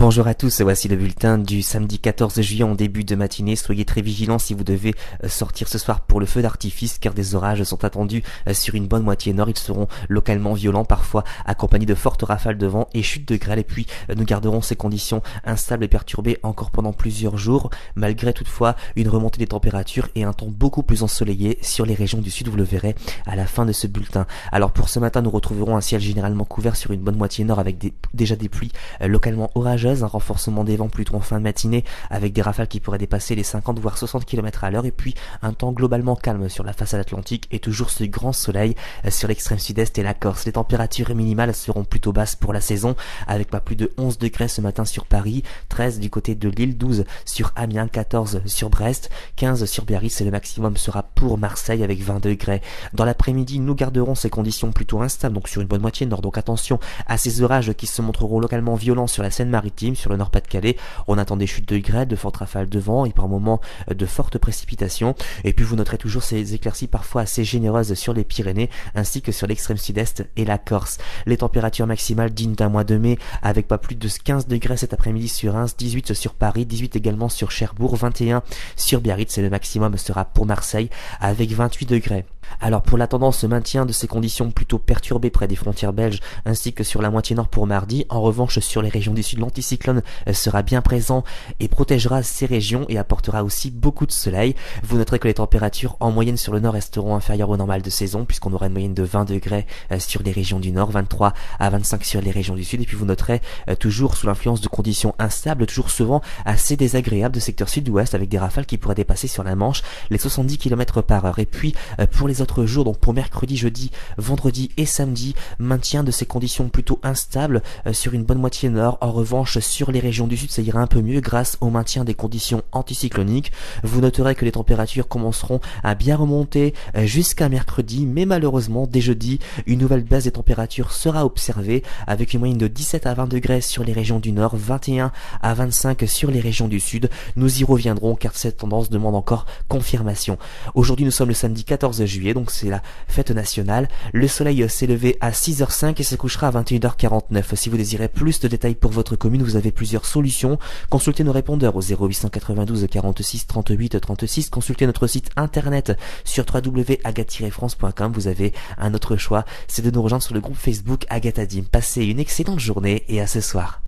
Bonjour à tous, voici le bulletin du samedi 14 juillet en début de matinée. Soyez très vigilants si vous devez sortir ce soir pour le feu d'artifice car des orages sont attendus sur une bonne moitié nord. Ils seront localement violents, parfois accompagnés de fortes rafales de vent et chutes de grêle. Et puis nous garderons ces conditions instables et perturbées encore pendant plusieurs jours, malgré toutefois une remontée des températures et un temps beaucoup plus ensoleillé sur les régions du sud, vous le verrez à la fin de ce bulletin. Alors pour ce matin, nous retrouverons un ciel généralement couvert sur une bonne moitié nord avec déjà des pluies localement orageuses, un renforcement des vents plutôt en fin de matinée avec des rafales qui pourraient dépasser les 50 voire 60 km à l'heure et puis un temps globalement calme sur la façade atlantique et toujours ce grand soleil sur l'extrême sud-est et la Corse. Les températures minimales seront plutôt basses pour la saison avec pas plus de 11 degrés ce matin sur Paris, 13 du côté de Lille, 12 sur Amiens, 14 sur Brest, 15 sur Biarritz et le maximum sera pour Marseille avec 20 degrés. Dans l'après-midi, nous garderons ces conditions plutôt instables donc sur une bonne moitié nord, donc attention à ces orages qui se montreront localement violents sur la Seine-Maritime, sur le Nord-Pas-de-Calais. On attend des chutes de grêle, de fortes rafales de vent et par moments de fortes précipitations. Et puis vous noterez toujours ces éclaircies parfois assez généreuses sur les Pyrénées ainsi que sur l'extrême sud-est et la Corse. Les températures maximales dignes d'un mois de mai avec pas plus de 15 degrés cet après-midi sur Reims, 18 sur Paris, 18 également sur Cherbourg, 21 sur Biarritz et le maximum sera pour Marseille avec 28 degrés. Alors pour la tendance se maintient de ces conditions plutôt perturbées près des frontières belges ainsi que sur la moitié nord pour mardi. En revanche sur les régions du sud, l'anticyclone sera bien présent et protégera ces régions et apportera aussi beaucoup de soleil. Vous noterez que les températures en moyenne sur le nord resteront inférieures au normal de saison puisqu'on aura une moyenne de 20 degrés sur les régions du nord, 23 à 25 sur les régions du sud et puis vous noterez toujours sous l'influence de conditions instables, toujours souvent assez désagréables de secteur sud-ouest avec des rafales qui pourraient dépasser sur la Manche les 70 km par heure. Et puis pour les autres jours, donc pour mercredi, jeudi, vendredi et samedi, maintien de ces conditions plutôt instables sur une bonne moitié nord. En revanche, sur les régions du sud, ça ira un peu mieux grâce au maintien des conditions anticycloniques. Vous noterez que les températures commenceront à bien remonter jusqu'à mercredi, mais malheureusement, dès jeudi, une nouvelle baisse des températures sera observée avec une moyenne de 17 à 20 degrés sur les régions du nord, 21 à 25 sur les régions du sud. Nous y reviendrons car cette tendance demande encore confirmation. Aujourd'hui, nous sommes le samedi 14 juillet, donc c'est la fête nationale. Le soleil s'est levé à 6h05 et se couchera à 21h49. Si vous désirez plus de détails pour votre commune, vous avez plusieurs solutions. Consultez nos répondeurs au 0892 46 38 36. Consultez notre site internet sur www.agat-france.com. Vous avez un autre choix, c'est de nous rejoindre sur le groupe Facebook Agathadim. Passez une excellente journée et à ce soir.